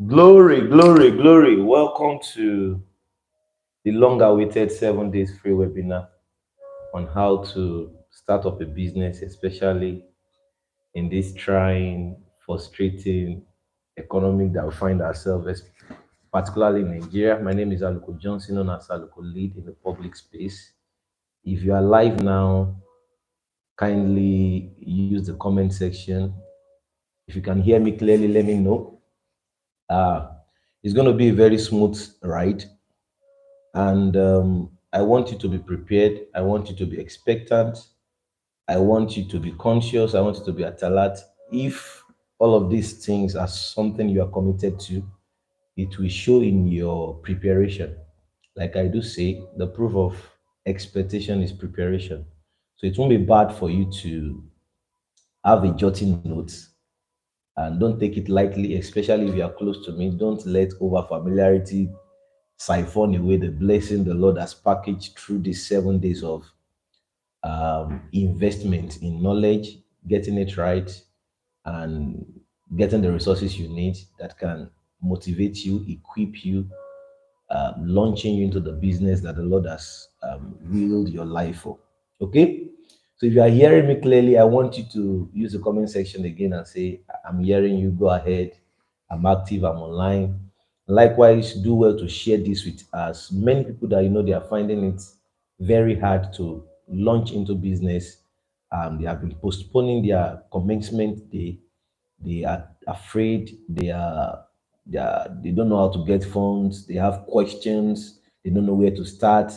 Glory, glory, glory. Welcome to the long awaited 7 days free webinar on how to start up a business, especially in this trying, frustrating economic that we find ourselves, particularly in Nigeria. My name is Aluko Johnson, known as Aluko Lead in the public space. If you are live now, kindly use the comment section. If you can hear me clearly, let me know. Uh, it's going to be a very smooth ride. And I want you to be prepared. I want you to be expectant. I want you to be conscious. I want you to be at alert. If all of these things are something you are committed to, it will show in your preparation. Like I do say, the proof of expectation is preparation. So it won't be bad for you to have a jotting notes and don't take it lightly, especially if you are close to me. Don't let over familiarity siphon away the blessing the Lord has packaged through these 7 days of investment in knowledge, getting it right, and getting the resources you need that can motivate you, equip you, launching you into the business that the Lord has willed your life for. Okay? So if you are hearing me clearly, I want you to use the comment section again and say, I'm hearing you, go ahead. I'm active, I'm online. Likewise, do well to share this with as many people that you know they are finding it very hard to launch into business. They have been postponing their commencement day. They are afraid, they don't know how to get funds, they have questions, they don't know where to start.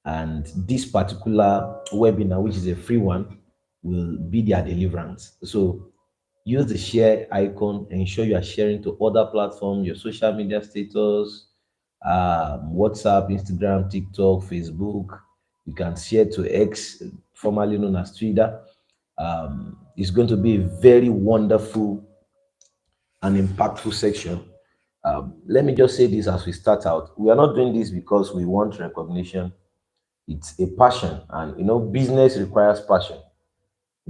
And this particular webinar, which is a free one, will be their deliverance. So use the share icon, ensure you are sharing to other platforms, your social media status, WhatsApp, Instagram, TikTok, Facebook. You can share to X, formerly known as Twitter. It's going to be a very wonderful and impactful section. Let me just say this as we start out. We are not doing this because we want recognition. It's a passion, and business requires passion.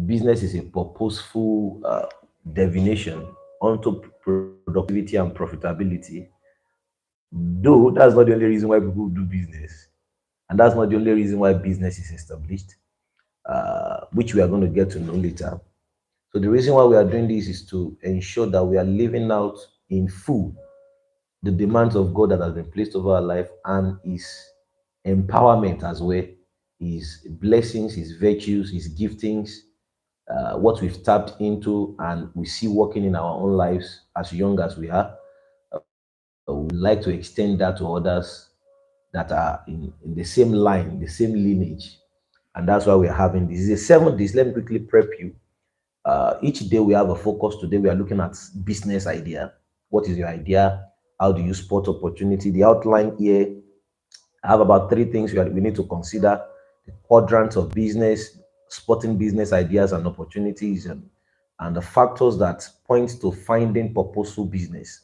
Business is a purposeful divination onto productivity and profitability. Though that's not the only reason why people do business, and that's not the only reason why business is established, which we are going to get to know later. So the reason why we are doing this is to ensure that we are living out in full the demands of God that has been placed over our life and His empowerment as well, His blessings, His virtues, His giftings, what we've tapped into and we see working in our own lives as young as we are. We would like to extend that to others that are in the same line, the same lineage. And that's why we're having this. It's a 7 days. Let me quickly prep you. Each day we have a focus. Today we are looking at business idea. What is your idea? How do you spot opportunity? The outline here, I have about three things we need to consider: the quadrant of business, spotting business ideas and opportunities, and the factors that point to finding purposeful business.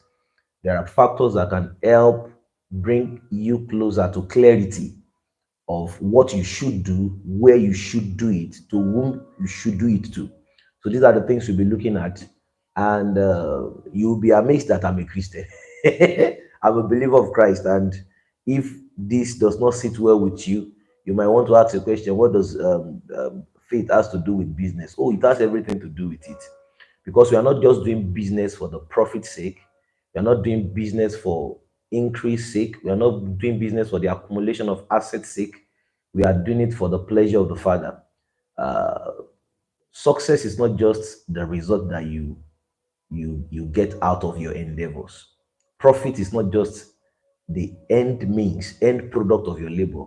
There are factors that can help bring you closer to clarity of what you should do, where you should do it, to whom you should do it to. So these are the things we'll be looking at, and you'll be amazed that I'm a Christian. I'm a believer of Christ, and if this does not sit well with you, you might want to ask a question: what does faith has to do with business? Oh, it has everything to do with it, because we are not just doing business for the profit sake. We are not doing business for increase sake. We are not doing business for the accumulation of assets sake. We are doing it for the pleasure of the Father. Uh, Success is not just the result that you get out of your endeavors. Profit is not just the end means, end product of your labor.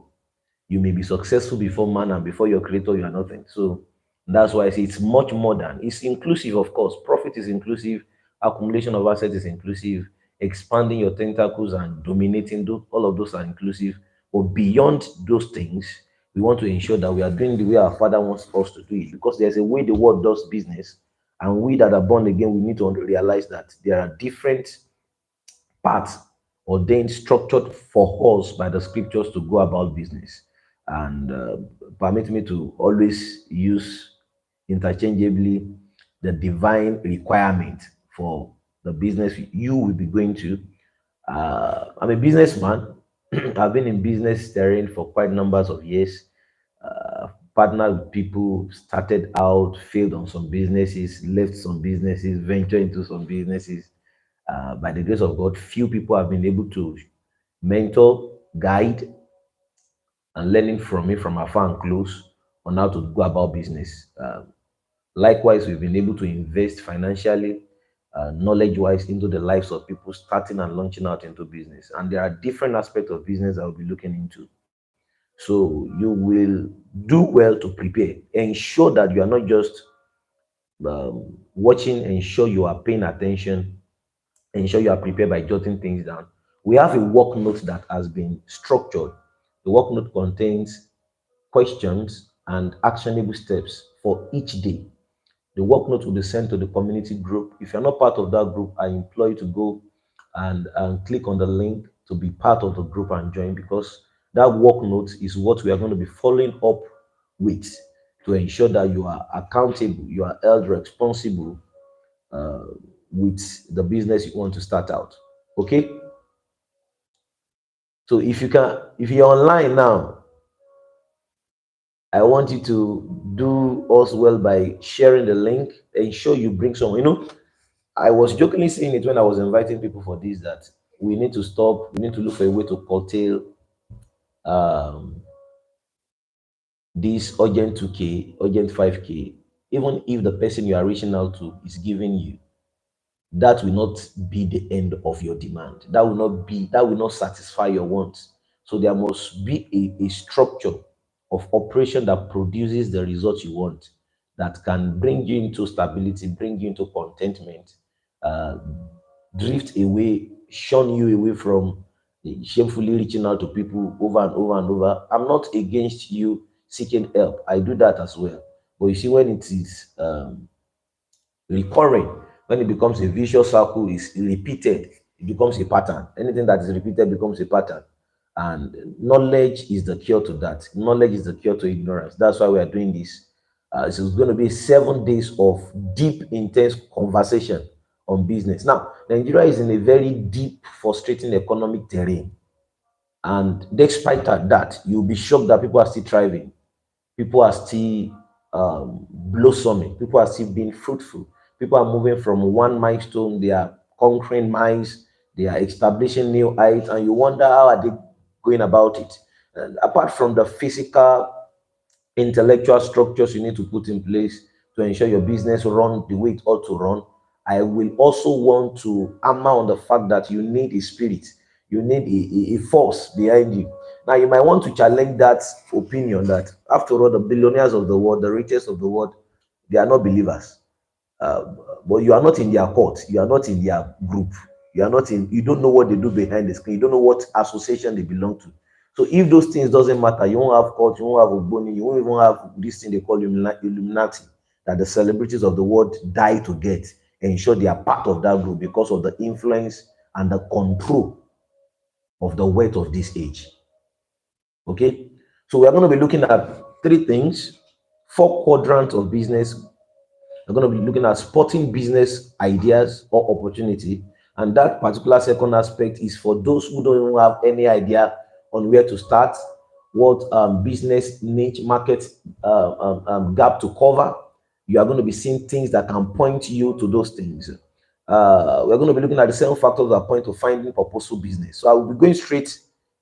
You may be successful before man, and before your creator, you are nothing. So that's why I say it's much more than, it's inclusive, of course. Profit is inclusive, accumulation of assets is inclusive, expanding your tentacles and dominating those, all of those are inclusive. But beyond those things, we want to ensure that we are doing the way our Father wants us to do it, because there's a way the world does business, and we that are born again, we need to realize that there are different paths ordained, structured for us by the scriptures to go about business. And permit me to always use interchangeably the divine requirement for the business you will be going to. I'm a businessman. I've been in business terrain for quite numbers of years. Partnered with people, started out, failed on some businesses, left some businesses, ventured into some businesses. By the grace of God, few people have been able to mentor, guide, and learning from me from afar and close on how to go about business. Likewise, we've been able to invest financially, knowledge-wise into the lives of people starting and launching out into business. And there are different aspects of business I will be looking into. So you will do well to prepare. Ensure that you are not just watching, ensure you are paying attention, ensure you are prepared by jotting things down. We have a work note that has been structured. The work note contains questions and actionable steps for each day. The work note will be sent to the community group. If you're not part of that group, I implore you to go and click on the link to be part of the group and join, because that work note is what we are going to be following up with to ensure that you are accountable, you are held responsible uh, with the business you want to start out. Okay. So if you're online now, I want you to do us well by sharing the link. Ensure you bring someone. I was jokingly saying it when I was inviting people for this, that we need to stop, we need to look for a way to curtail um, this urgent 2K, urgent 5K, even if the person you are reaching out to is giving you, that will not be the end of your demand. That will not satisfy your wants. So there must be a structure of operation that produces the results you want, that can bring you into stability, bring you into contentment, uh, drift away, shun you away from shamefully reaching out to people over and over and over. I'm not against you seeking help. I do that as well. But you see, when it is recurring, when it becomes a vicious circle, is repeated, it becomes a pattern. Anything that is repeated becomes a pattern. And knowledge is the cure to that. Knowledge is the cure to ignorance. That's why we are doing this. This is going to be 7 days of deep, intense conversation on business. Now, Nigeria is in a very deep, frustrating economic terrain. And despite that, you'll be shocked that people are still thriving. People are still blossoming. People are still being fruitful. People are moving from one milestone. They are conquering miles. They are establishing new heights. And you wonder, how are they going about it? And apart from the physical, intellectual structures you need to put in place to ensure your business run the way it ought to run, I will also want to hammer on the fact that you need a spirit, you need a force behind you. Now, you might want to challenge that opinion that, after all, the billionaires of the world, the richest of the world, they are not believers. uh, but you are not in their court, you are not in their group, you are not in, you don't know what they do behind the screen, you don't know what association they belong to. So if those things doesn't matter, you won't have court, you won't have Ogboni, you won't even have this thing they call Illuminati, that the celebrities of the world die to get, ensure they are part of that group because of the influence and the control of the wealth of this age. Okay, so we are going to be looking at three things: four quadrants of business. We're going to be looking at sporting business ideas or opportunity. And that particular second aspect is for those who don't even have any idea on where to start, what business niche market gap to cover. You are going to be seeing things that can point you to those things. We're going to be looking at the 7 factors that point to finding purposeful business. So I will be going straight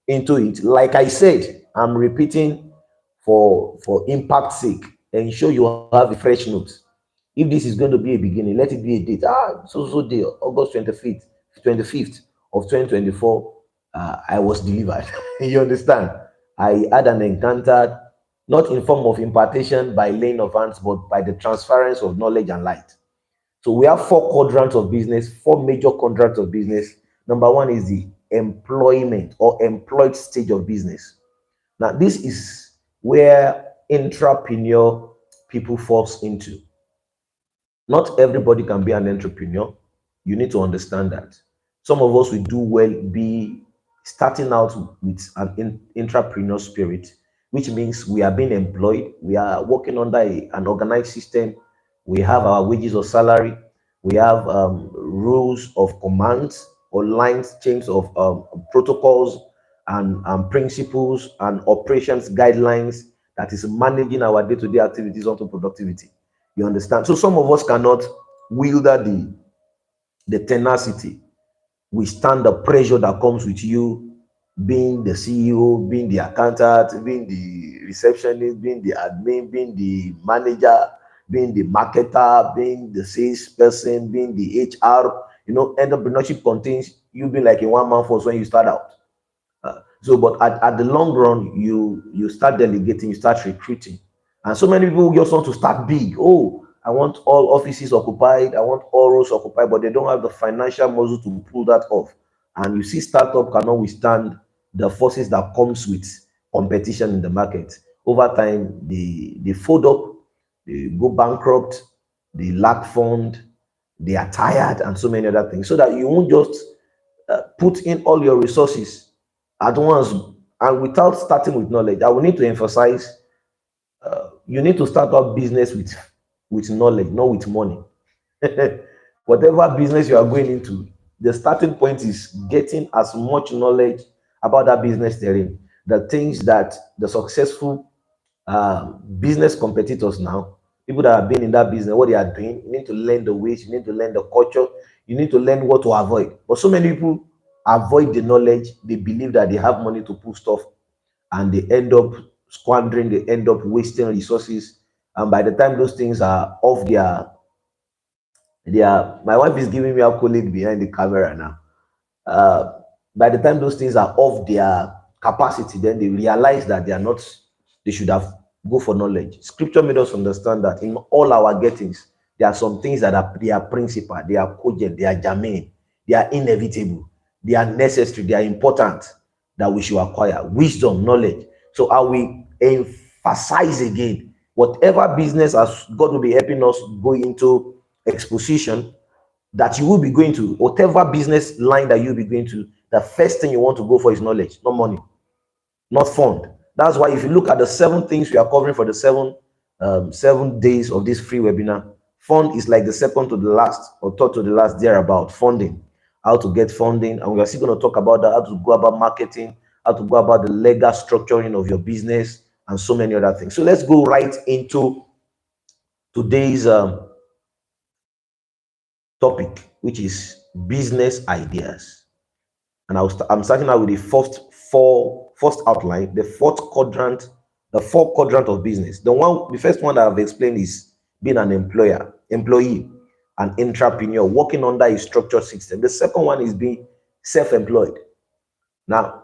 into it. Like I said, I'm repeating for impact's sake. Ensure you have a fresh note. If this is going to be a beginning, let it be a date. So day, August 25th of 2024, I was delivered. You understand? I had an encounter, not in form of impartation by laying of hands, but by the transference of knowledge and light. So we have four quadrants of business, four major quadrants of business. Number one is the employment or employed stage of business. Now, this is where intrapreneur people falls into. Not everybody can be an entrepreneur. You need to understand that. Some of us will do well be starting out with an entrepreneur spirit, which means we are being employed, we are working under an organized system, we have our wages or salary, We have rules of commands or lines, chains of protocols and principles and operations guidelines that is managing our day-to-day activities onto productivity. You understand? So some of us cannot wield the tenacity, withstand the pressure that comes with you being the CEO, being the accountant, being the receptionist, being the admin, being the manager, being the marketer, being the sales person, being the HR. Entrepreneurship contains you being like a one-man force when you start out. But at the long run, you start delegating, you start recruiting, and so many people just want to start big. Oh, I want all offices occupied, I want all roles occupied, but they don't have the financial muscle to pull that off. And you see, startup cannot withstand the forces that comes with competition in the market. Over time, they fold up, they go bankrupt, they lack fund, they are tired, and so many other things. So that you won't just put in all your resources at once and without starting with knowledge. I will need to emphasize, you need to start up business with knowledge, not with money. Whatever business you are going into, the starting point is getting as much knowledge about that business they're in, the things that the successful business competitors now, people that have been in that business, what they are doing. You need to learn the ways, you need to learn the culture, you need to learn what to avoid. But so many people avoid the knowledge. They believe that they have money to pull stuff, and they end up squandering, they end up wasting resources. And by the time those things are off their my wife is giving me a colleague behind the camera now. uh, by the time those things are off their capacity, then they realize that they are not, they should have go for knowledge. Scripture made us understand that in all our gettings, there are some things that are, they are principal, they are cogent, they are germane, they are inevitable, they are necessary, they are important, that we should acquire wisdom, knowledge. So I will emphasize again, whatever business as God will be helping us go into exposition, that you will be going to, whatever business line that you'll be going to, the first thing you want to go for is knowledge, not money, not fund. That's why if you look at the 7 things we are covering for the 7 days of this free webinar, fund is like the second to the last or third to the last there about funding, how to get funding. And we are still going to talk about that, how to go about marketing, how to go about the legal structuring of your business, and so many other things. So let's go right into today's topic, which is business ideas. And I'm starting out with the first outline, the fourth quadrant, the four quadrant of business. The first one that I've explained is being an employee, an entrepreneur working under a structured system. The second one is being self-employed. Now,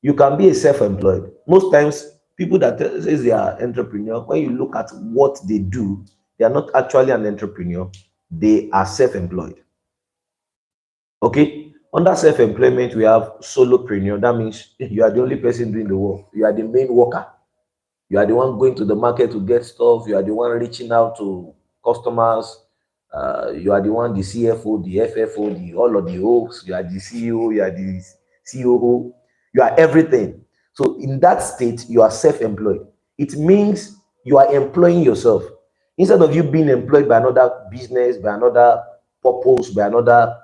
you can be a self-employed. Most times, people that say they are entrepreneur, when you look at what they do, they are not actually an entrepreneur. They are self-employed. Okay, under self-employment, we have solopreneur. That means you are the only person doing the work. You are the main worker. You are the one going to the market to get stuff. You are the one reaching out to customers. You are the one, the CFO, the FFO, all of the O's. You are the CEO. You are the COO. You are everything. So in that state, you are self-employed. It means you are employing yourself instead of you being employed by another business, by another purpose, by another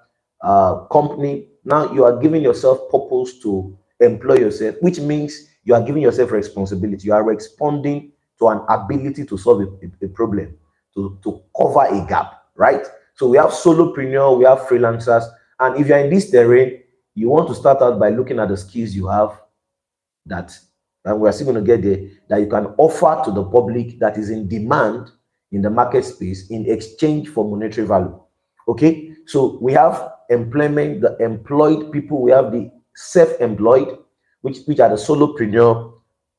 company. Now you are giving yourself purpose to employ yourself, which means you are giving yourself responsibility. You are responding to an ability to solve a problem, to cover a gap, right? So we have solopreneur, we have freelancers, and if you're in this terrain, you want to start out by looking at the skills you have, that, and we're still going to get there, that you can offer to the public, that is in demand in the market space in exchange for monetary value. Okay, so we have employment, the employed people, we have the self-employed, which are the solopreneur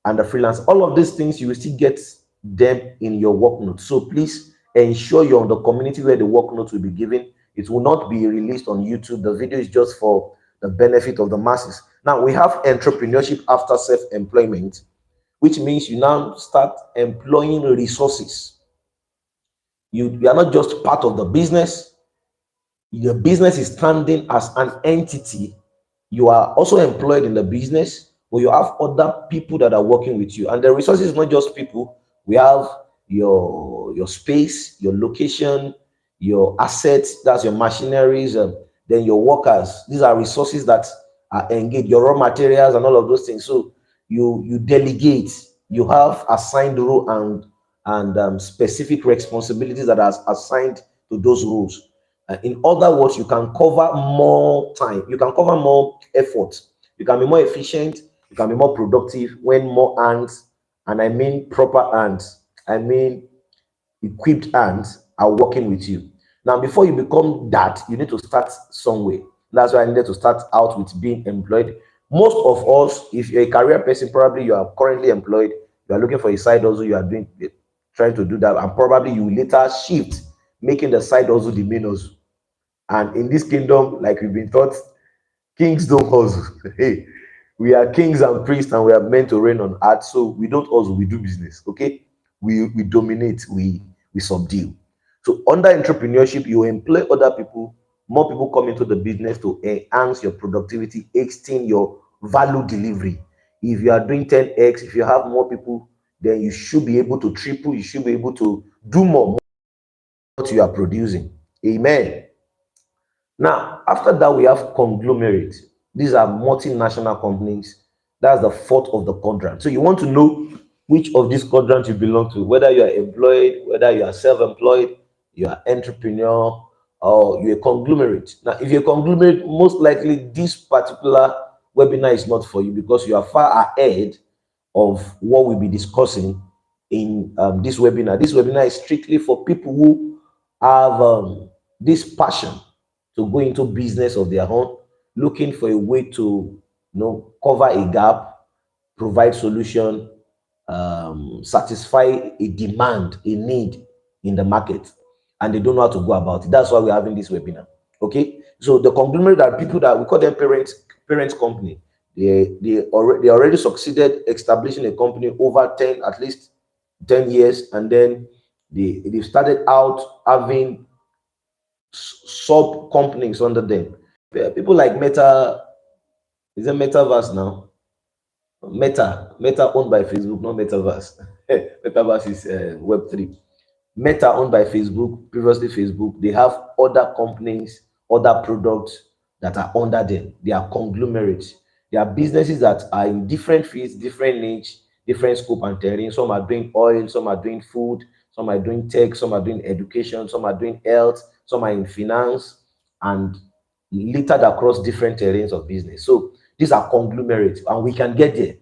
and the freelance. All of these things, you will still get them in your work notes. So please ensure you're on the community where the work notes will be given. It will not be released on YouTube. The video is just for the benefit of the masses. Now we have entrepreneurship after self-employment, which means you now start employing resources. You are not just part of the business. Your business is standing as an entity. You are also employed in the business, but you have other people that are working with you. And the resources is not just people. We have your space, your location, your assets, that's your machineries, then your workers. These are resources that are engaged, your raw materials and all of those things. So you delegate, you have assigned role and specific responsibilities that are assigned to those roles. In other words, you can cover more time, you can cover more effort, you can be more efficient, you can be more productive when more hands, and I mean proper hands, I mean equipped hands are working with you. Now, before you become that, you need to start somewhere. That's why I needed to start out with being employed. Most of us, if you're a career person, probably you are currently employed, you are looking for a side hustle, you are doing trying to do that, and probably you will later shift, making the side hustle the main hustle. And in this kingdom, like we've been taught, kings don't hustle. Hey, we are kings and priests, and we are meant to reign on earth. So we don't hustle, we do business. Okay, we dominate, we subdue. So under entrepreneurship, you employ other people. More people come into the business to enhance your productivity, extend your value delivery. If you are doing 10x, if you have more people, then you should be able to triple. You should be able to do more what you are producing. Amen. Now, after that, we have conglomerate. These are multinational companies. That's the fourth of the quadrant. So you want to know which of these quadrants you belong to, whether you are employed, whether you are self-employed, you are entrepreneur, or you're a conglomerate. Now, if you're a conglomerate, most likely this particular webinar is not for you because you are far ahead of what we'll be discussing in this webinar. This webinar is strictly for people who have this passion to go into business of their own, looking for a way to cover a gap, provide solution, satisfy a demand, a need in the market, and they don't know how to go about it. That's why we're having this webinar. Okay, so the conglomerate are people that we call them parents company. They already succeeded establishing a company over 10, at least 10 years, and then they started out having sub companies under them. People like Meta, is it Metaverse now? Meta owned by Facebook, not Metaverse. Metaverse is Web3. Meta owned by Facebook, previously Facebook. They have other companies, other products that are under them. They are conglomerates. They are businesses that are in different fields, different niche, different scope and terrain. Some are doing oil, some are doing food, some are doing tech, some are doing education, some are doing health, some are in finance, and littered across different terrains of business. So these are conglomerates, and we can get there.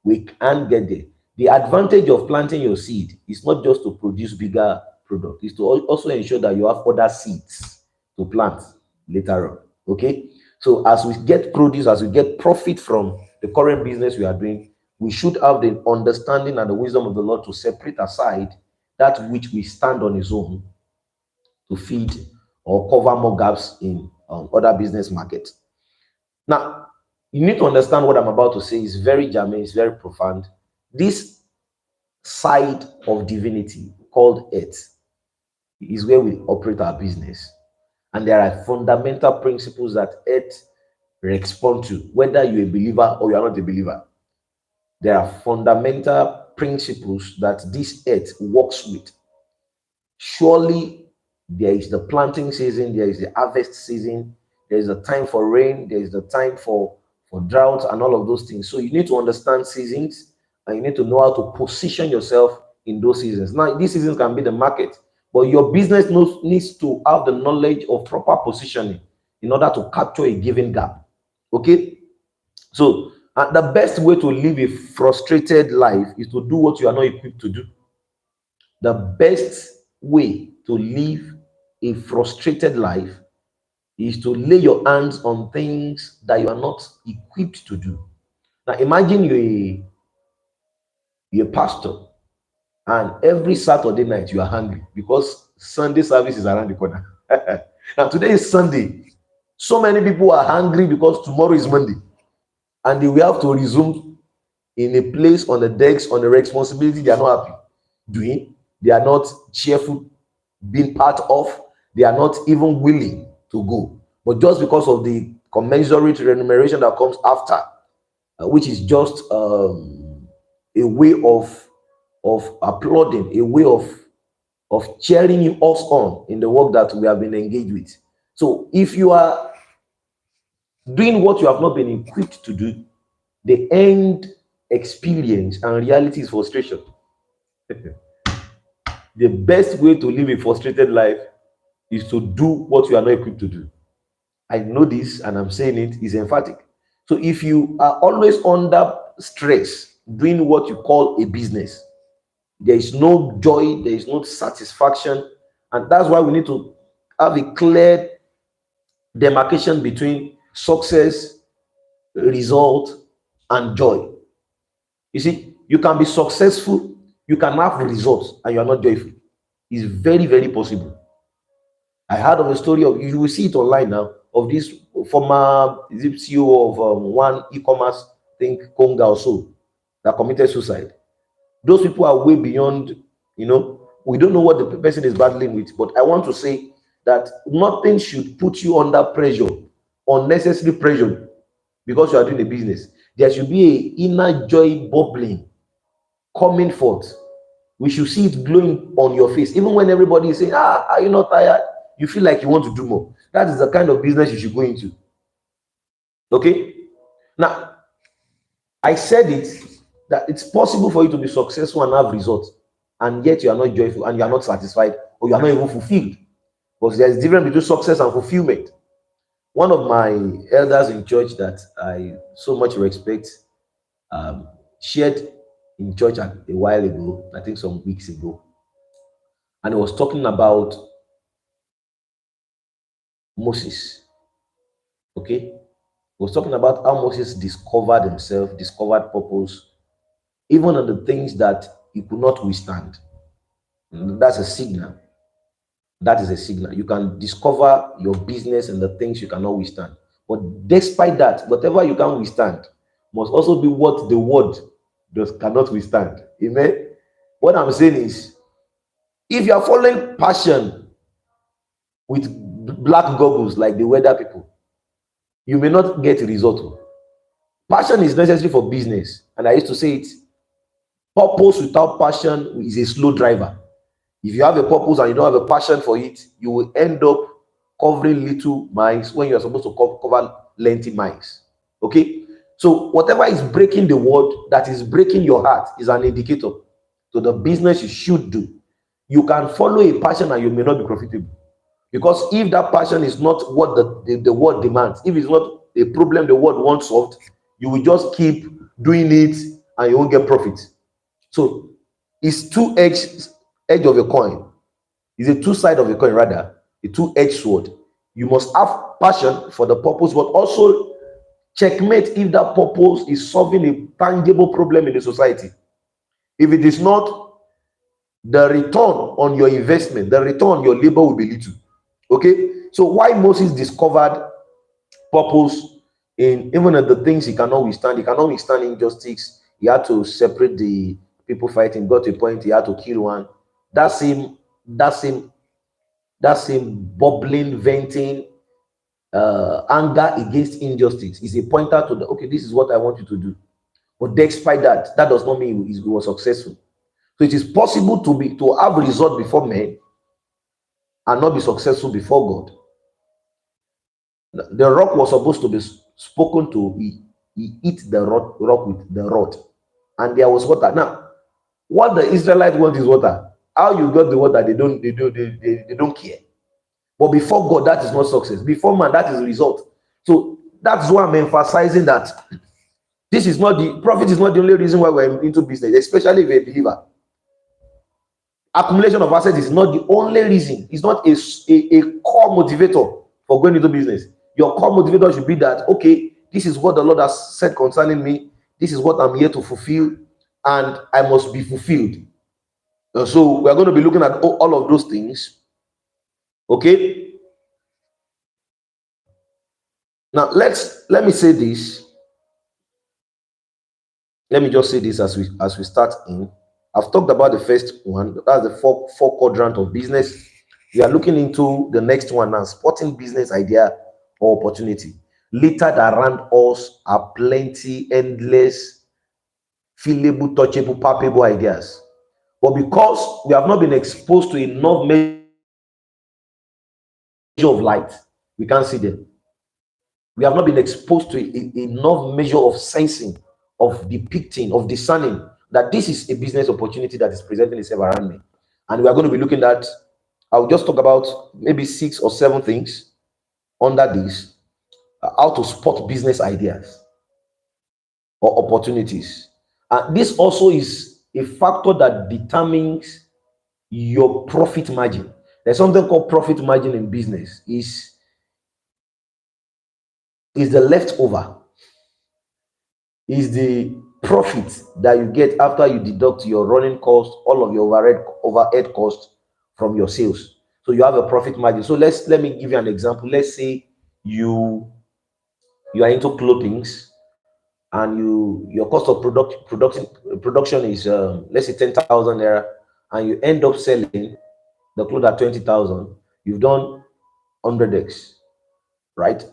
We can get there. The advantage of planting your seed is not just to produce bigger product, it's to also ensure that you have other seeds to plant later on. Okay. So as we get produce, as we get profit from the current business we are doing, we should have the understanding and the wisdom of the Lord to separate aside that which we stand on its own to feed or cover more gaps in other business markets. Now, you need to understand what I'm about to say is very germane, it's very profound. This side of divinity called earth is where we operate our business. And there are fundamental principles that earth respond to, whether you're a believer or you're not a believer. There are fundamental principles that this earth works with. Surely there is the planting season, there is the harvest season, there is a time for rain, there is the time for drought and all of those things. So you need to understand seasons, and you need to know how to position yourself in those seasons. Now, these seasons can be the market, but your business needs to have the knowledge of proper positioning in order to capture a given gap. Okay? So the best way to live a frustrated life is to do what you are not equipped to do. The best way to live a frustrated life is to lay your hands on things that you are not equipped to do. Now, imagine you're a pastor, and every Saturday night you are hungry because Sunday service is around the corner. Now, today is Sunday. So many people are hungry because tomorrow is Monday, and they will have to resume in a place on the decks on the responsibility they are not happy doing. They are not cheerful being part of. They are not even willing to go. But just because of the commensurate remuneration that comes after, which is just a way of applauding, a way of of cheering us on in the work that we have been engaged with. So if you are doing what you have not been equipped to do, the end experience and reality is frustration. The best way to live a frustrated life is to do what you are not equipped to do. I know this and I'm saying it is emphatic. So if you are always under stress doing what you call a business, there is no joy, there is no satisfaction. And that's why we need to have a clear demarcation between success, result, and joy. You see, you can be successful, you can have results, and you are not joyful. It's very, very possible. I heard of a story of, you will see it online now, of this former CEO of one e-commerce, I think Konga or so, that committed suicide. Those people are way beyond, we don't know what the person is battling with, but I want to say that nothing should put you under pressure, unnecessary pressure, because you are doing a business. There should be an inner joy bubbling, coming forth. We should see it glowing on your face. Even when everybody is saying, are you not tired? You feel like you want to do more. That is the kind of business you should go into. Okay? Now, I said it, that it's possible for you to be successful and have results, and yet you are not joyful and you are not satisfied, or you are not even fulfilled. Because there is a difference between success and fulfillment. One of my elders in church that I so much respect shared in church a while ago, I think some weeks ago, and he was talking about Moses. Okay, he was talking about how Moses discovered himself, discovered purpose, even on the things that he could not withstand. That's a signal. That is a signal. You can discover your business and the things you cannot withstand. But despite that, whatever you can withstand must also be what the word cannot withstand. Amen. What I'm saying is, if you are following passion with black goggles like the weather people, you may not get a result. Passion is necessary for business. And I used to say it, purpose without passion is a slow driver. If you have a purpose and you don't have a passion for it, you will end up covering little miles when you're supposed to cover lengthy miles. Okay? So whatever is breaking the world, that is breaking your heart, is an indicator to the business you should do. You can follow a passion and you may not be profitable. Because if that passion is not what the world demands, if it's not a problem the world wants solved, you will just keep doing it and you won't get profit. So it's two-edged edge of a coin. It's a two-side of a coin, rather, a two-edged sword. You must have passion for the purpose, but also checkmate if that purpose is solving a tangible problem in the society. If it is not, the return on your investment, the return on your labor will be little. Okay? So why Moses discovered purpose in even at the things he cannot withstand injustice. He had to separate the people fighting, got to a point he had to kill one. That same bubbling, venting, anger against injustice is a pointer to okay, this is what I want you to do. But despite that, that does not mean he was successful. So it is possible to have result before men and not be successful before God. The rock was supposed to be spoken to. He hit the rock with the rod, and there was water. Now, what the Israelites want is water. How you got the water, they don't care. But before God, that is not success. Before man, that is result. So that's why I'm emphasizing that this is not the profit is not the only reason why we're into business, especially if you're a believer. Accumulation of assets is not the only reason. It's not a core motivator for going into business. Your core motivator should be that, okay, this is what the Lord has said concerning me. This is what I'm here to fulfill, and I must be fulfilled. So we're going to be looking at all of those things. Okay. Now let me say this. Let me just say this as we start in. I've talked about the first one. That's the four quadrant of business. We are looking into the next one now, spotting business idea or opportunity. Littered around us are plenty, endless, feelable, touchable, palpable ideas. But because we have not been exposed to enough measure of light, we can't see them. We have not been exposed to enough measure of sensing, of depicting, of discerning that this is a business opportunity that is presenting itself around me. And we are going to be looking at, I'll just talk about maybe 6 or 7 things under this, how to spot business ideas or opportunities. And this also is a factor that determines your profit margin. There's something called profit margin in business. Is the leftover, is the profit that you get after you deduct your running cost, all of your overhead cost from your sales. So you have a profit margin. So let me give you an example. Let's say you are into clothing, and your cost of production is let's say 10,000 naira, and you end up selling the clothes at 20,000. You've done 100x, right?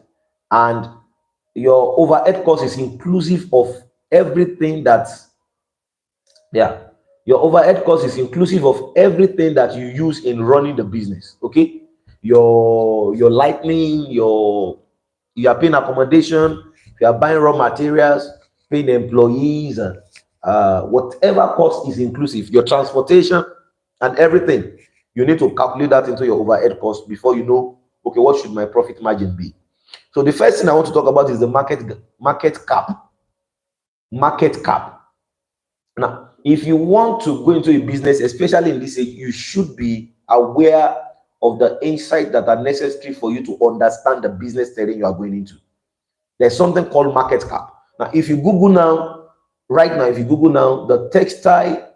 And your overhead cost is inclusive of everything that, yeah, your overhead cost is inclusive of everything that you use in running the business. Okay, your lightning, you are paying accommodation, you are buying raw materials, paying employees, and whatever cost is inclusive, your transportation and everything. You need to calculate that into your overhead cost before you know, okay, what should my profit margin be? So the first thing I want to talk about is the market cap. Market cap. Now, if you want to go into a business, especially in this age, you should be aware of the insights that are necessary for you to understand the business terrain you are going into. There's something called market cap. Now, if you Google now, right now, if you Google now, the textile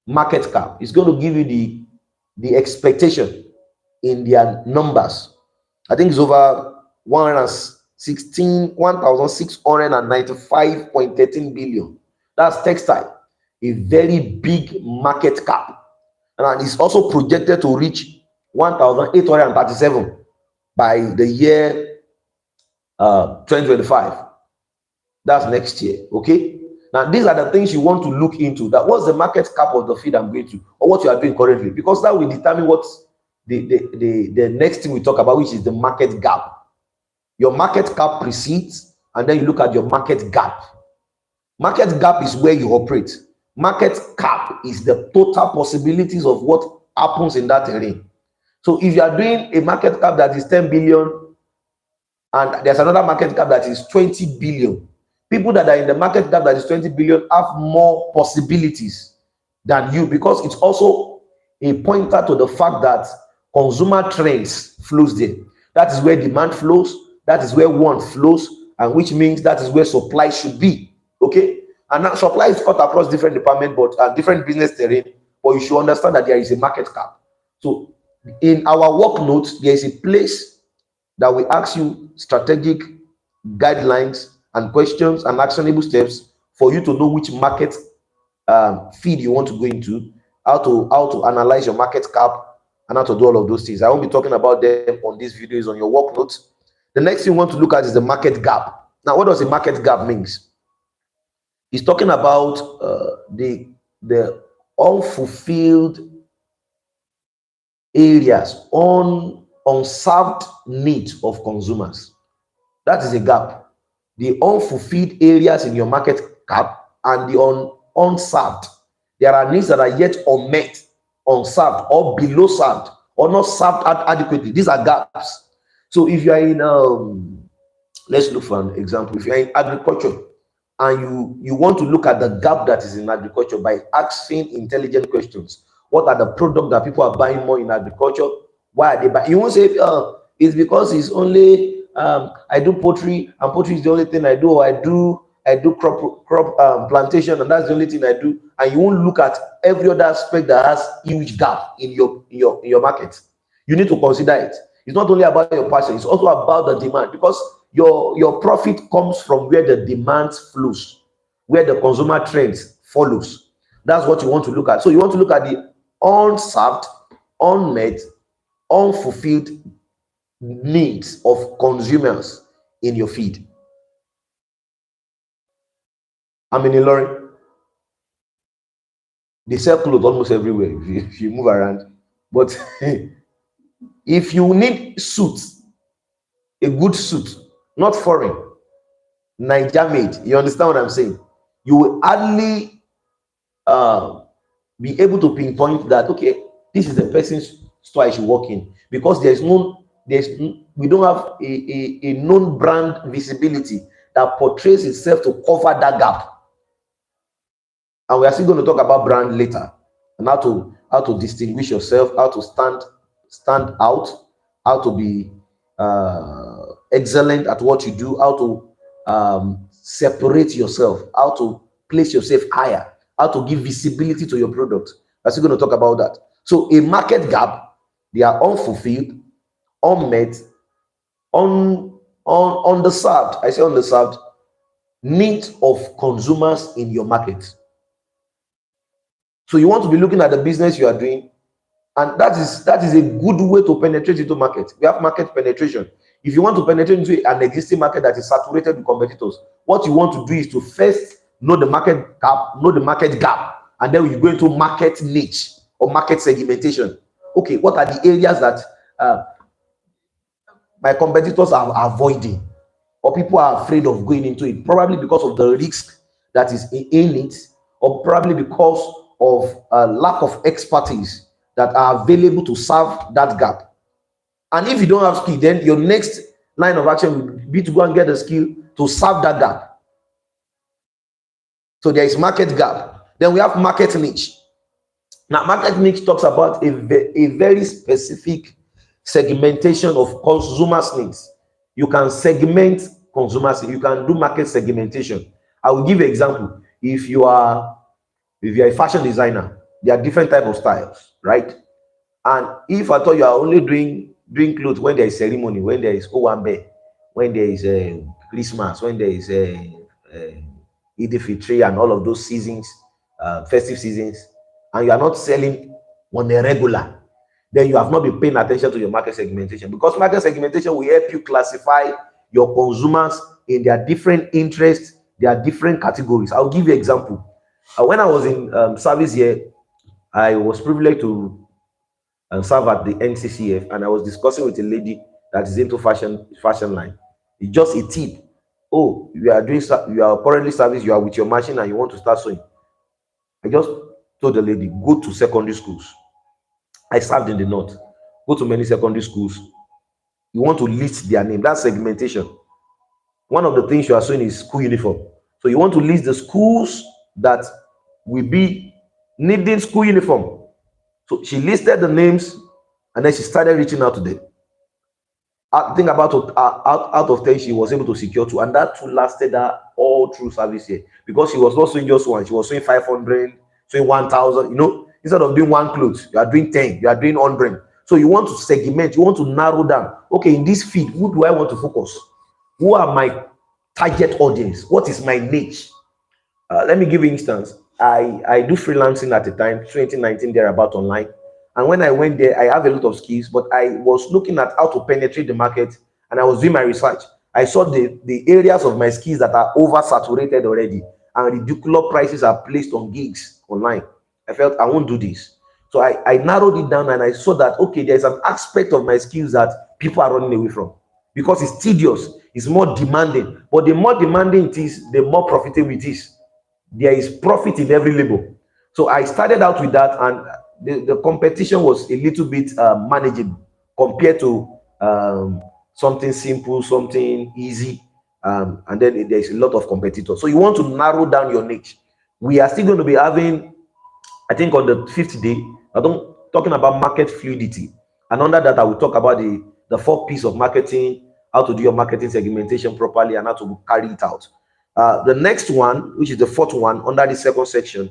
market cap is going to give you the expectation in their numbers. I think it's over 1,695.13 billion. That's textile, a very big market cap. And it's also projected to reach 1,837 by the year 2025. That's next year. Okay. Now, these are the things you want to look into. That what's the market cap of the field I'm going to, or what you are doing currently, because that will determine what the next thing we talk about, which is the market gap. Your market cap precedes, and then you look at your market gap. Market gap is where you operate. Market cap is the total possibilities of what happens in that terrain. So if you are doing a market cap that is 10 billion, and there's another market cap that is 20 billion, people that are in the market cap that is 20 billion have more possibilities than you, because it's also a pointer to the fact that consumer trends flows there. That is where demand flows, that is where want flows, and which means that is where supply should be. Okay, and now supply is cut across different departments, but different business terrain, but you should understand that there is a market cap. So in our work notes, there is a place that we ask you strategic guidelines and questions and actionable steps for you to know which market feed you want to go into, how to analyze your market cap, and how to do all of those things. I won't be talking about them on these videos on your work notes. The next thing you want to look at is the market gap. Now, what does a market gap means? It's talking about the unfulfilled areas, unserved needs of consumers. That is a gap. The unfulfilled areas in your market cap and the unserved. There are needs that are yet unmet, unserved, or below served, or not served adequately. These are gaps. So if you are in let's look for an example. If you're in agriculture and you want to look at the gap that is in agriculture by asking intelligent questions. What are the products that people are buying more in agriculture? Why are they buying? You won't say it's because it's only I do poultry, and poultry is the only thing I do, or I do crop plantation, and that's the only thing I do. And you won't look at every other aspect that has huge gap in your market. You need to consider it. It's not only about your passion, it's also about the demand, because your profit comes from where the demand flows, where the consumer trends follows. That's what you want to look at. So you want to look at the unserved, unmet, unfulfilled needs of consumers in your feed. I'm in Ilorin. They sell clothes almost everywhere if you move around. But if you need suits, a good suit, not foreign, Niger made, you understand what I'm saying? You will hardly uh, be able to pinpoint that, okay, this is the person's store I should work in, because we don't have a known brand visibility that portrays itself to cover that gap. And we are still going to talk about brand later, and how to distinguish yourself, how to stand out, how to be excellent at what you do, how to separate yourself, how to place yourself higher, how to give visibility to your product. We're still going to talk about that. So a market gap, they are unfulfilled, unmet, underserved. I say underserved, needs of consumers in your market. So you want to be looking at the business you are doing, and that is a good way to penetrate into market. We have market penetration. If you want to penetrate into an existing market that is saturated with competitors, what you want to do is to first know the market gap, and then you go into market niche or market segmentation. Okay, what are the areas that my competitors are avoiding, or people are afraid of going into it, probably because of the risk that is in it, or probably because of a lack of expertise that are available to serve that gap. And if you don't have skill, then your next line of action will be to go and get a skill to serve that gap. So there is market gap. Then we have market niche. Now, market niche talks about a very specific segmentation of consumers' needs. You can segment consumers, you can do market segmentation. I will give you an example. If you're a fashion designer, there are different type of styles, right? And if I thought you are only doing clothes when there is ceremony, when there is Owambe, when there is Christmas, when there is Eid al-Fitr and all of those seasons, festive seasons, and you are not selling on a regular, then you have not been paying attention to your market segmentation, because market segmentation will help you classify your consumers in their different interests, their different categories. I'll give you an example. When I was in service here, I was privileged to serve at the NCCF, and I was discussing with a lady that is into fashion line. It's just a tip. Oh, you are currently service, you are with your machine and you want to start sewing. I just told the lady, go to secondary schools. I served in the north. Go to many secondary schools. You want to list their name. That's segmentation. One of the things you are showing is school uniform. So you want to list the schools that will be needing school uniform. So she listed the names, and then she started reaching out to them. I think about out of 10, she was able to secure two, and that two lasted her all through service here, because she was not doing just one, she was doing 500, doing 1,000. Instead of doing one clothes, you are doing 10, you are doing 100. So you want to segment, you want to narrow down. Okay, in this field, who do I want to focus? Who are my target audience? What is my niche? Let me give you instance. I do freelancing at the time, 2019, thereabout, online. And when I went there, I have a lot of skills, but I was looking at how to penetrate the market, and I was doing my research. I saw the areas of my skills that are oversaturated already, and ridiculous prices are placed on gigs online. I felt I won't do this. So I narrowed it down, and I saw that, okay, there's an aspect of my skills that people are running away from, because it's tedious, it's more demanding. But the more demanding it is, the more profitable it is. There is profit in every label. So I started out with that, and the competition was a little bit manageable compared to something simple, something easy, and then there's a lot of competitors. So you want to narrow down your niche. We are still going to be having, I think, on the fifth day, talking about market fluidity, and under that I will talk about the fourth piece of marketing, how to do your marketing segmentation properly, and how to carry it out. The next one, which is the fourth one under the second section,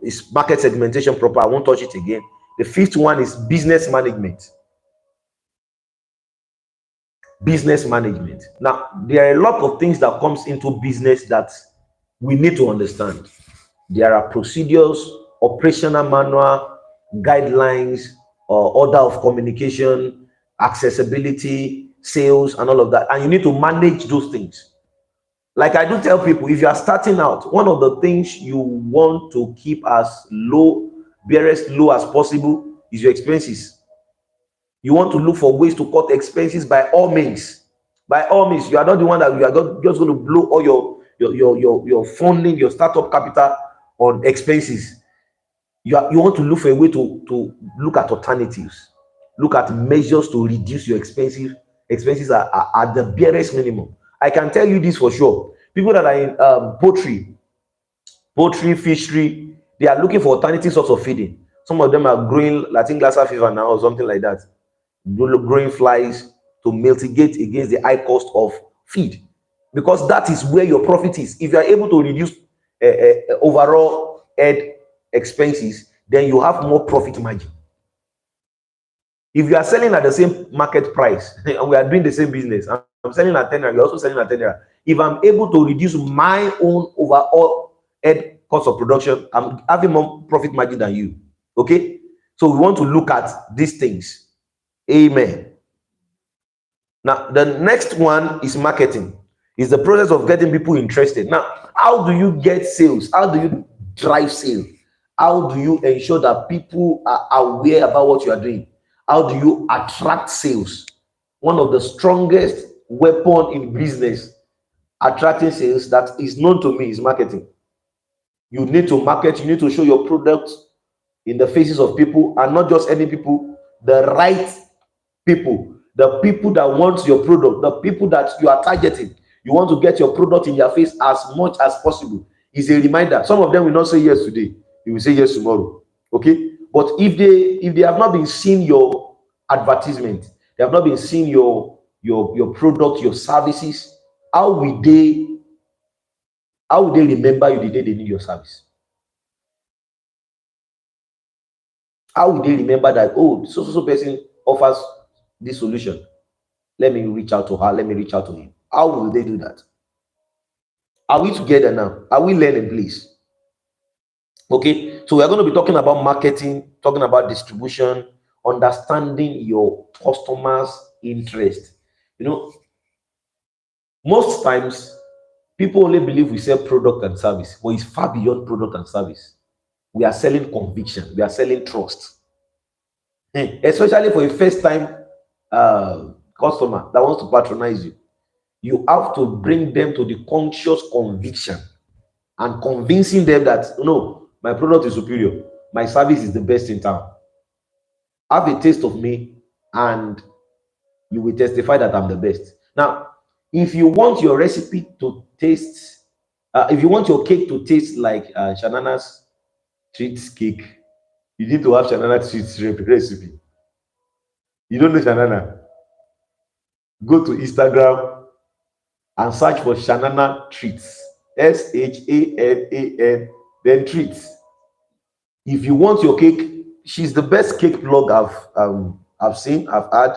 is market segmentation proper. I won't touch it again. The fifth one is business management. Business management. Now, there are a lot of things that comes into business that we need to understand. There are procedures, operational manual, guidelines, or order of communication, accessibility, sales, and all of that. And you need to manage those things. Like I do tell people, if you are starting out, one of the things you want to keep as low, bare as low as possible is your expenses. You want to look for ways to cut expenses by all means. By all means, you are not the one that you are not just going to blow all your funding, your startup capital on expenses. You want to look for a way to look at alternatives, look at measures to reduce your expenses are at the barest minimum. I can tell you this for sure. People that are in poultry, fishery, they are looking for alternative sorts of feeding. Some of them are growing Latin Lassa fever now or something like that, growing flies to mitigate against the high cost of feed, because that is where your profit is. If you are able to reduce overall head expenses, then you have more profit margin. If you are selling at the same market price and we are doing the same business, I'm selling at 10 naira, you're also selling at 10 naira. If I'm able to reduce my own overall head cost of production, I'm having more profit margin than you. Okay? So we want to look at these things. Amen. Now, the next one is marketing. It's the process of getting people interested. Now, how do you get sales? How do you drive sales? How do you ensure that people are aware about what you are doing? How do you attract sales? One of the strongest weapon in business attracting sales that is known to me is marketing. You need to market, you need to show your product in the faces of people, and not just any people, the right people, the people that want your product, the people that you are targeting. You want to get your product in their face as much as possible. It's a reminder. Some of them will not say yes today, they will say yes tomorrow. Okay, but if they have not been seeing your advertisement, they have not been seeing your product, your services, how will they remember you the day they need your service? How will they remember that, oh, so person offers this solution, let me reach out to her, let me reach out to him? How will they do that? Are we together now? Are we learning, please? Okay, so we're going to be talking about marketing, talking about distribution, understanding your customers' interest. You know, most times people only believe we sell product and service, but it's far beyond product and service. We are selling conviction, we are selling trust. Especially for a first time customer that wants to patronize you, you have to bring them to the conscious conviction and convincing them that no, my product is superior, my service is the best in town. Have a taste of me and you will testify that I'm the best. Now, if you want your recipe to taste, if you want your cake to taste like Shanana's treats cake, you need to have Shanana treats recipe. You don't know Shanana? Go to Instagram and search for Shanana treats. Shanan, then treats. If you want your cake, she's the best cake blog I've seen, I've had,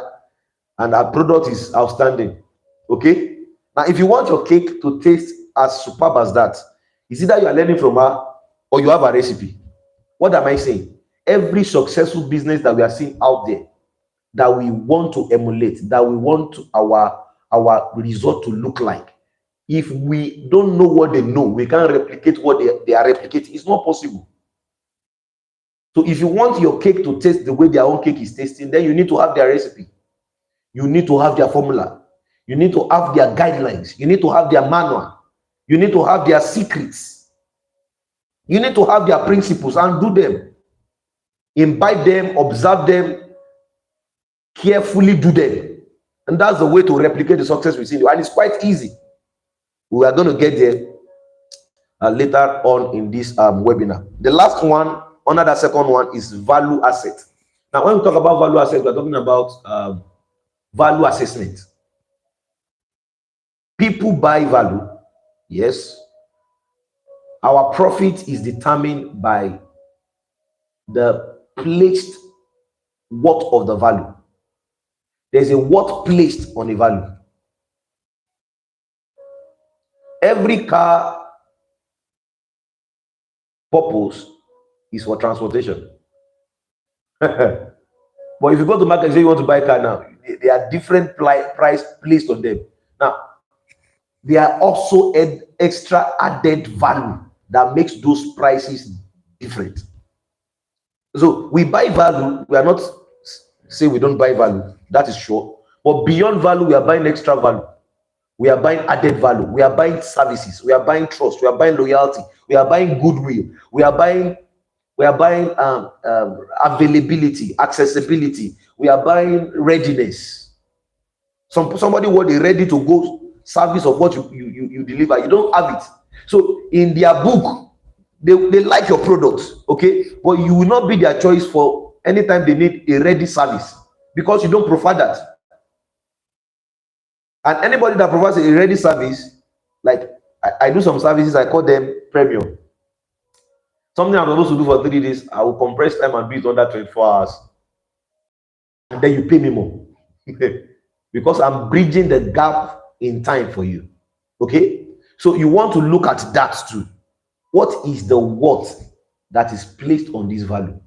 and her product is outstanding. Okay. Now, if you want your cake to taste as superb as that, it's either you are learning from her or you have a recipe. What am I saying? Every successful business that we are seeing out there, that we want to emulate, that we want to, our result to look like, if we don't know what they know, we can't replicate what they are replicating. It's not possible. So if you want your cake to taste the way their own cake is tasting, then you need to have their recipe. You need to have their formula. You need to have their guidelines. You need to have their manual. You need to have their secrets. You need to have their principles and do them. Imbibe them, observe them, carefully do them. And that's the way to replicate the success we see. And it's quite easy. We are going to get there later on in this webinar. The last one, under that second one, is value asset. Now, when we talk about value asset, we're talking about value assessment. People buy value. Yes. Our profit is determined by the placed worth of the value. There's a worth placed on a value. Every car purpose is for transportation. But if you go to market and say you want to buy a car now, there are different price placed on them. Now, there are also extra added value that makes those prices different. So we buy value. We are not say we don't buy value. That is sure. But beyond value, we are buying extra value. We are buying added value. We are buying services. We are buying trust. We are buying loyalty. We are buying goodwill. We are buying availability, accessibility. We are buying readiness. Somebody want a ready to go service of what you deliver. You don't have it. So in their book, they like your product, okay, but you will not be their choice for anytime they need a ready service, because you don't provide that. And anybody that provides a ready service, like I do some services, I call them premium. Something I'm supposed to do for 3 days, I will compress time and do it under 24 hours. And then you pay me more. Because I'm bridging the gap in time for you. Okay? So you want to look at that too. What is the worth that is placed on this value?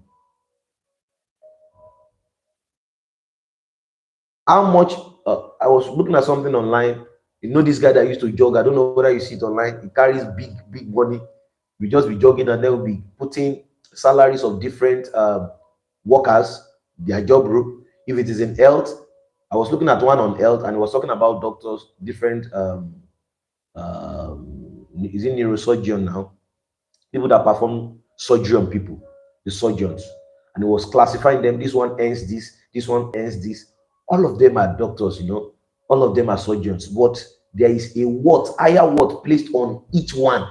How much? I was looking at something online. You know, this guy that used to jog, I don't know whether you see it online. He carries big money. We just be jogging and then we'll be putting salaries of different workers, their job group. If it is in health, I was looking at one on health and it was talking about doctors, different is it neurosurgeon now? People that perform surgery on people, the surgeons. And it was classifying them. This one earns this one earns this. All of them are doctors, all of them are surgeons, but there is a higher worth placed on each one.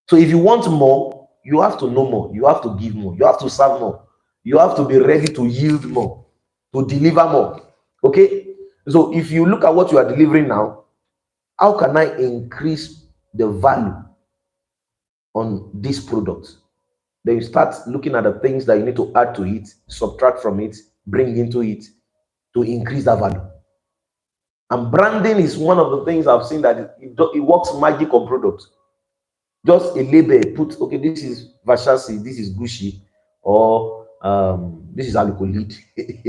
So if you want more, you have to know more, you have to give more, you have to serve more, you have to be ready to yield more, to deliver more. Okay? So if you look at what you are delivering now, how can I increase the value on this product? Then you start looking at the things that you need to add to it, subtract from it, bring into it to increase that value. And branding is one of the things I've seen that it works magic on products. Just a label, put, okay, this is Versace, this is Gucci, or this is Aluko lead,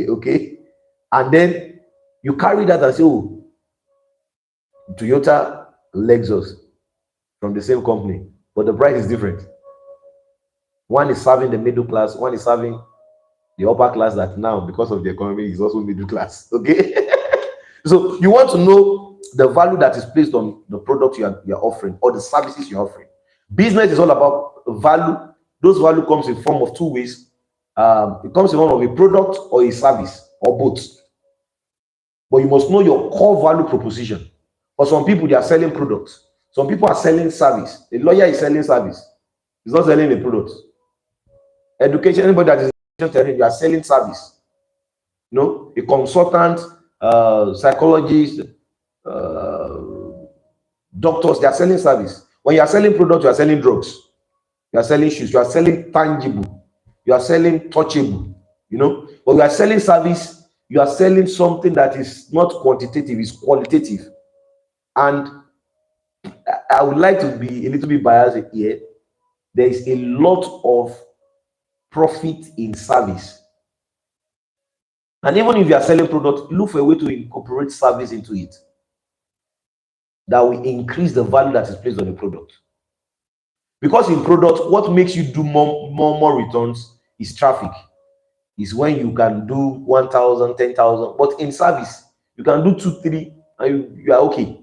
okay? And then you carry that and say, oh, Toyota, Lexus, from the same company, but the price is different. One is serving the middle class, one is serving the upper class that now, because of the economy, is also middle class, okay? So you want to know the value that is placed on the product you're offering or the services you're offering. Business is all about value. Those value comes in form of two ways. It comes in form of a product or a service or both. But you must know your core value proposition. For some people, they are selling products. Some people are selling service. A lawyer is selling service. He's not selling a product. Education, anybody that is telling you are selling service. A consultant, psychologist, doctors, they are selling service. When you are selling products, you are selling drugs. You are selling shoes. You are selling tangible. You are selling touchable. But you are selling service. You are selling something that is not quantitative, it's qualitative. And I would like to be a little bit biased here. There is a lot of profit in service. And even if you are selling product, look for a way to incorporate service into it that will increase the value that is placed on the product. Because in product, what makes you do more returns is traffic. Is when you can do 1,000, 10,000. But in service, you can do 2, 3, and you are okay.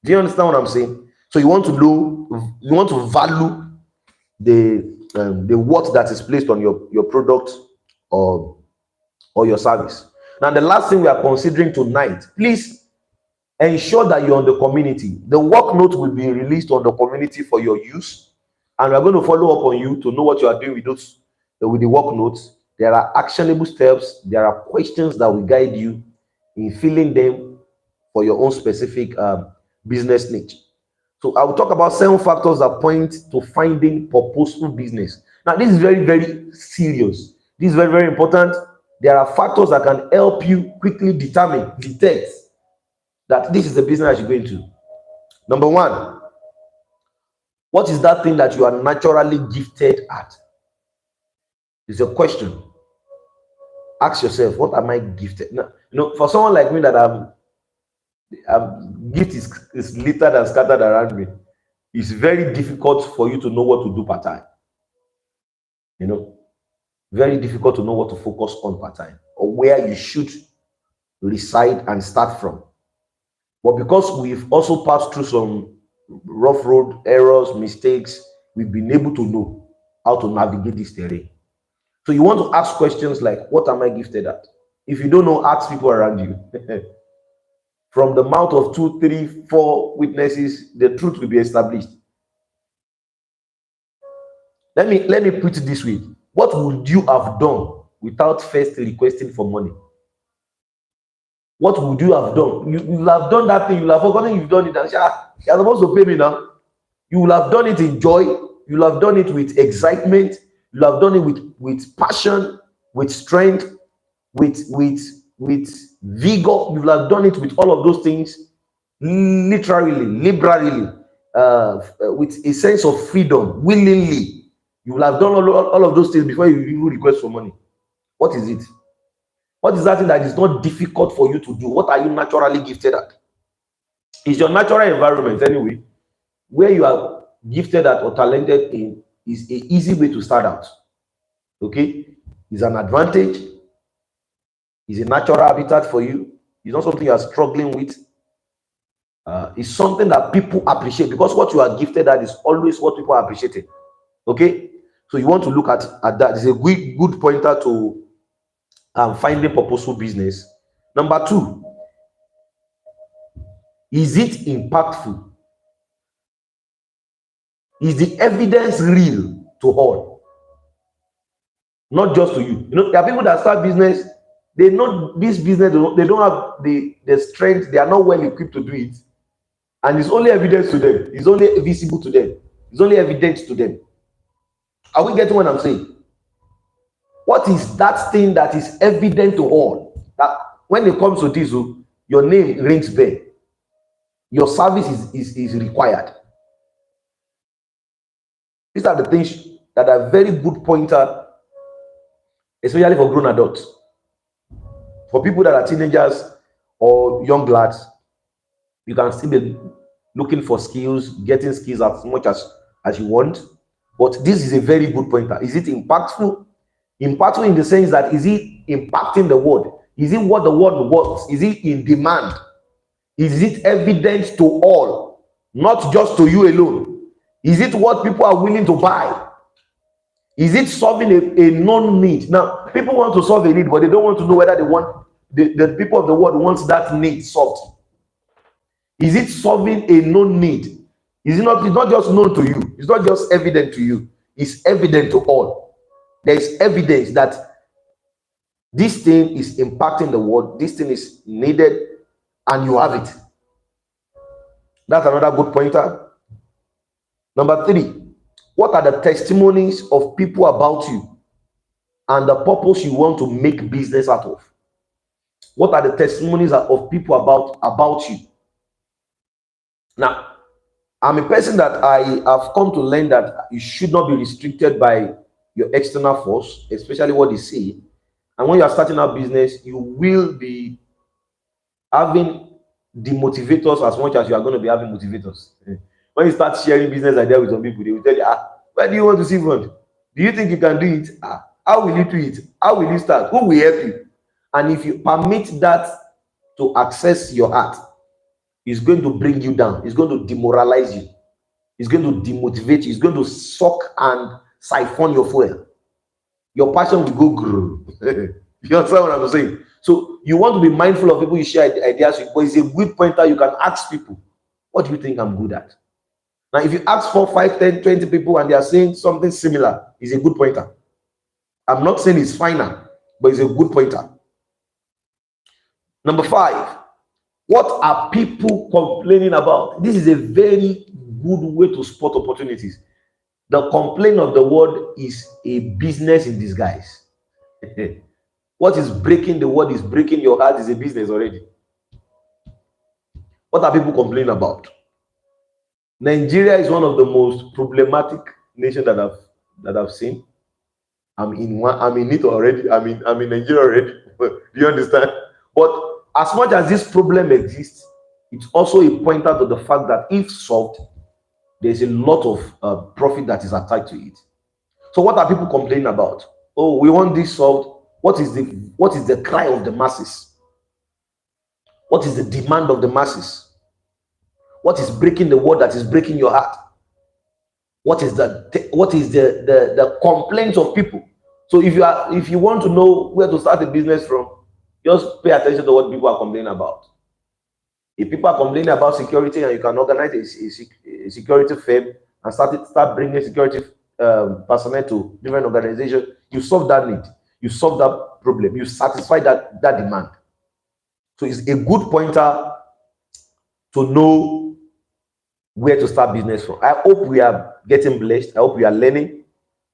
Do you understand what I'm saying? So you want to value the worth that is placed on your product or your service. Now, the last thing we are considering tonight, please ensure that you're on the community. The work note will be released on the community for your use, and we're going to follow up on you to know what you are doing with the work notes. There are actionable steps. There are questions that will guide you in filling them for your own specific business niche. So I will talk about 7 factors that point to finding purposeful business. Now, this is very, very serious. This is very, very important. There are factors that can help you quickly detect that this is the business you're going to. Number 1, what is that thing that you are naturally gifted at? It's a question. Ask yourself, what am I gifted? Now, for someone like me that Gift is littered and scattered around me. It's very difficult for you to know what to do part time. You know, very difficult to know what to focus on part time or where you should reside and start from. But because we've also passed through some rough road errors, mistakes, we've been able to know how to navigate this terrain. So you want to ask questions like, what am I gifted at? If you don't know, ask people around you. From the mouth of 2, 3, 4 witnesses, the truth will be established. Let me put it this way. What would you have done without first requesting for money? What would you have done? You will have done that thing, you will have forgotten you've done it, and you're supposed to pay me now. You will have done it in joy, you will have done it with excitement, you will have done it with passion, with strength, with vigor. You will have done it with all of those things, literally, liberally, with a sense of freedom, willingly. You will have done all of those things before you even request for money. What is it? What is that thing that is not difficult for you to do? What are you naturally gifted at? Is your natural environment anyway, where you are gifted at or talented in, is an easy way to start out. Okay? It's an advantage. It's a natural habitat for you. It's not something you are struggling with. It's something that people appreciate, because what you are gifted at is always what people are appreciating. Okay? So you want to look at that. It's a good pointer to finding purposeful business. Number 2, is it impactful? Is the evidence real to all? Not just to you. You know, there are people that start business, they know this business, they don't have the strength, they are not well equipped to do it. And it's only evidence to them, it's only visible to them, it's only evident to them. Are we getting what I'm saying? What is that thing that is evident to all? That when it comes to this, your name rings bell. Your service is required. These are the things that are very good pointer, especially for grown adults. For people that are teenagers or young lads, you can still be looking for skills, getting skills as much as you want. But this is a very good pointer. Is it impactful? Impactful in the sense that, is it impacting the world? Is it what the world wants? Is it in demand? Is it evident to all, not just to you alone? Is it what people are willing to buy? Is it solving a known need? Now, people want to solve a need, but they don't want to know whether they want the people of the world wants that need solved. Is it solving a known need? Is it not? It's not just known to you. It's not just evident to you. It's evident to all. There is evidence that this thing is impacting the world. This thing is needed, and you have it. That's another good pointer. Number 3, what are the testimonies of people about you and the purpose you want to make business out of? What are the testimonies of people about you? Now, I'm a person that I have come to learn that you should not be restricted by your external force, especially what they say. And when you are starting a business, you will be having demotivators as much as you are going to be having motivators. When you start sharing business idea with some people, they will tell you, where do you want to see fund? Do you think you can do it? How will you do it? How will you start? Who will help you? And if you permit that to access your heart, it's going to bring you down. It's going to demoralize you. It's going to demotivate you. It's going to suck and siphon your fuel. Your passion will go grow. You understand what I'm saying? So you want to be mindful of people you share ideas with, but it's a good pointer. You can ask people, what do you think I'm good at? Now, if you ask 4, 5, 10, 20 people and they are saying something similar, it's a good pointer. I'm not saying it's final, but it's a good pointer. Number 5, what are people complaining about? This is a very good way to spot opportunities. The complaint of the world is a business in disguise. What is breaking the world is breaking your heart is a business already. What are people complaining about? Nigeria is one of the most problematic nations that I've seen. I'm in it already. I'm in Nigeria already. Do you understand? But as much as this problem exists, It's also a pointer to the fact that if solved, there's a lot of profit that is attached to it. So what are people complaining about? Oh, we want this solved. What is the cry of the masses? What is the demand of the masses? What is breaking the word that is breaking your heart? What is the complaints of people? So if you want to know where to start a business from, just pay attention to what people are complaining about. If people are complaining about security and you can organize a security firm and start bringing security personnel to different organizations, you solve that need, you solve that problem, you satisfy that demand. So it's a good pointer to know where to start business from. I hope we are getting blessed. I hope we are learning.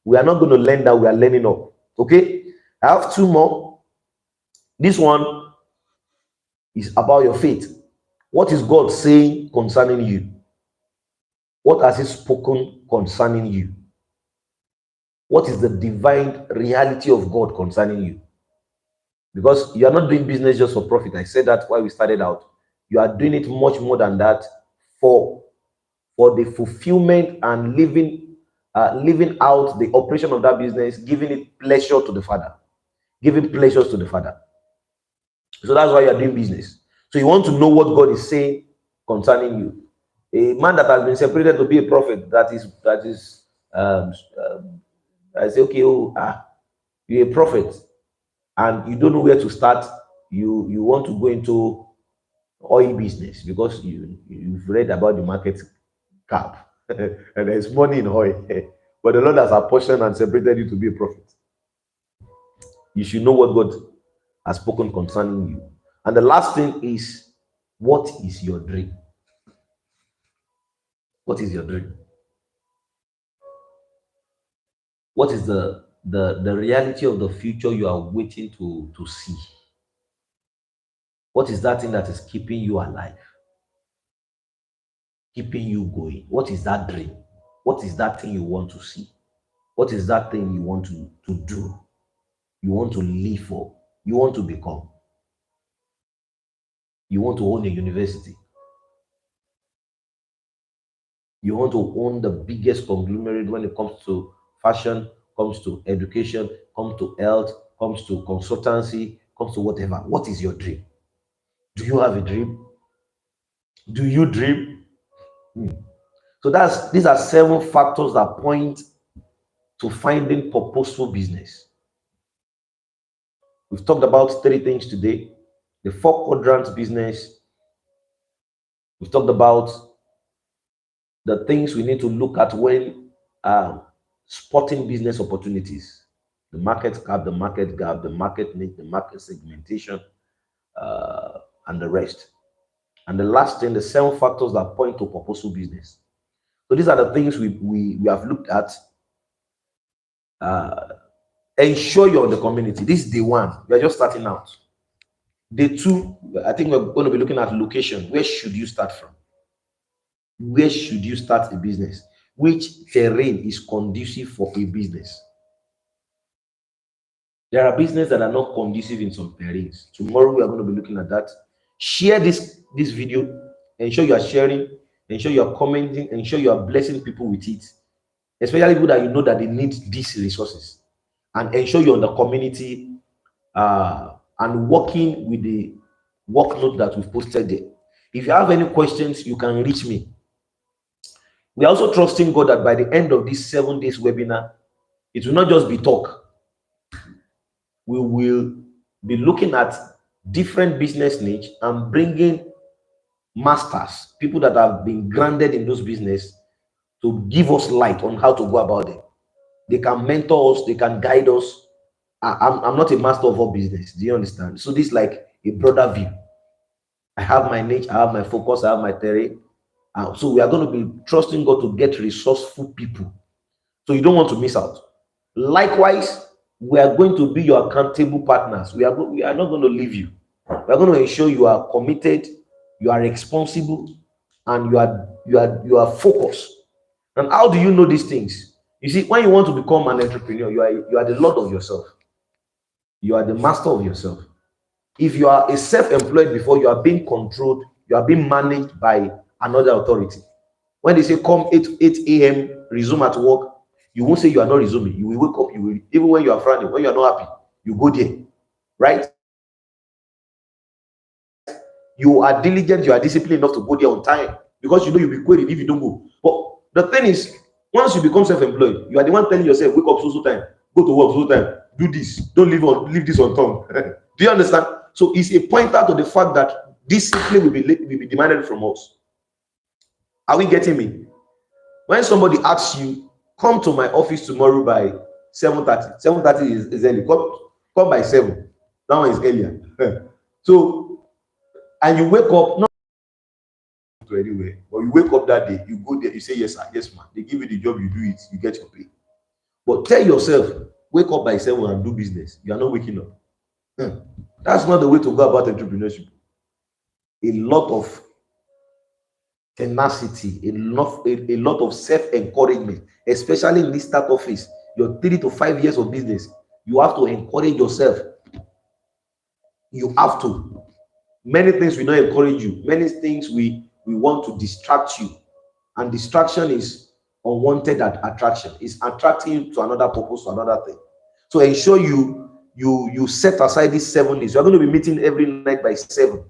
We are not going to learn that, we are learning up. Okay, I have two more. This one is about your faith. What is God saying concerning you? What has He spoken concerning you? What is the divine reality of God concerning you? Because you are not doing business just for profit. I said that while we started out. You are doing it much more than that for the fulfillment and living out the operation of that business, giving it pleasure to the Father, giving pleasures to the Father. So that's why you are doing business. So you want to know what God is saying concerning you. A man that has been separated to be a prophet, um, I say, okay, you're a prophet and you don't know where to start. You want to go into oil business because you've read about the market cap and there's money in oil. But the Lord has apportioned and separated you to be a prophet. You should know what God has spoken concerning you. And the last thing is, what is your dream? What is your dream? What is the reality of the future you are waiting to see? What is that thing that is keeping you alive, keeping you going? What is that dream? What is that thing you want to see? What is that thing you want to do? You want to live for? You want to become? You want to own a university? You want to own the biggest conglomerate when it comes to fashion, comes to education, comes to health, comes to consultancy, comes to whatever. What is your dream? Do you have a dream? Do you dream? So these are 7 factors that point to finding purposeful business. We've talked about 3 things today. The 4 quadrant business. We've talked about the things we need to look at when spotting business opportunities. The market cap, the market gap, the market niche, the market segmentation, and the rest. And the last thing, the 7 factors that point to purposeful business. So these are the things we have looked at. Ensure you're in the community. This is day 1. We are just starting out. Day 2, I think we're going to be looking at location. Where should you start from? Where should you start a business? Which terrain is conducive for a business? There are businesses that are not conducive in some terrains. Tomorrow we are going to be looking at that. Share this video. Ensure you are sharing. Ensure you are commenting. Ensure you are blessing people with it. Especially people that you know that they need these resources. And ensure you're in the community and working with the workload that we've posted there. If you have any questions, you can reach me. We are also trusting God that by the end of this 7 days webinar, it will not just be talk. We will be looking at different business niche and bringing masters, people that have been grounded in those business, to give us light on how to go about it. They can mentor us, they can guide us. I'm not a master of all business. Do you understand? So this is like a broader view. I have my niche, I have my focus, I have my terrain. So we are going to be trusting God to get resourceful people. So you don't want to miss out. Likewise, we are going to be your accountable partners. We are not going to leave you. We are going to ensure you are committed, you are responsible, and you are focused. And how do you know these things? You see, when you want to become an entrepreneur, you are the lord of yourself. You are the master of yourself. If you are a self-employed before, you are being controlled, You are being managed by another authority. When they say come 8 a.m., resume at work, you won't say you are not resuming. You will wake up, you will, even when you are frowning, when you are not happy, you go there, right? You are diligent, you are disciplined enough to go there on time because you know you'll be queried if you don't go. But the thing is, once you become self-employed, you are the one telling yourself, wake up so time, go to work so time, do this, don't leave this on tongue. Do you understand? So it's a pointer to the fact that discipline will be demanded from us. Are we getting me? When somebody asks you, come to my office tomorrow by 7:30. 7:30 is early. Come by 7. That one is earlier. So, and you wake up not to anywhere, but you wake up that day, you go there, you say, yes, sir, yes, man. They give you the job, you do it, you get your pay. But tell yourself, wake up by 7 and do business. You are not waking up. That's not the way to go about entrepreneurship. A lot of tenacity, a lot of self-encouragement, especially in this startup phase, your 3 to 5 years of business. You have to encourage yourself. You have to. Many things will not encourage you. Many things we want to distract you. And distraction is unwanted attraction. It's attracting you to another purpose, to another thing. So ensure you set aside these 7 days. You're going to be meeting every night by 7.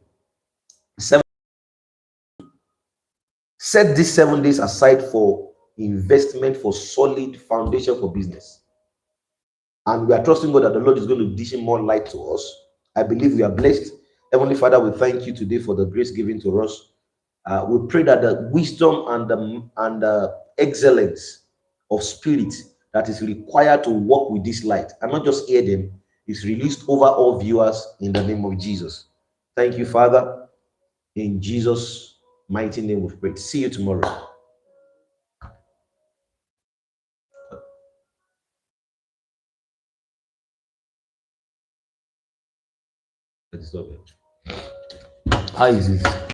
Set these 7 days aside for investment, for solid foundation for business. And we are trusting God that the Lord is going to dish more light to us. I believe we are blessed. Heavenly Father, we thank you today for the grace given to us. We pray that the wisdom and the excellence of spirit that is required to walk with this light and not just hear them is released over all viewers in the name of Jesus. Thank you, Father. In Jesus' mighty name we've prayed. See you tomorrow. How is it?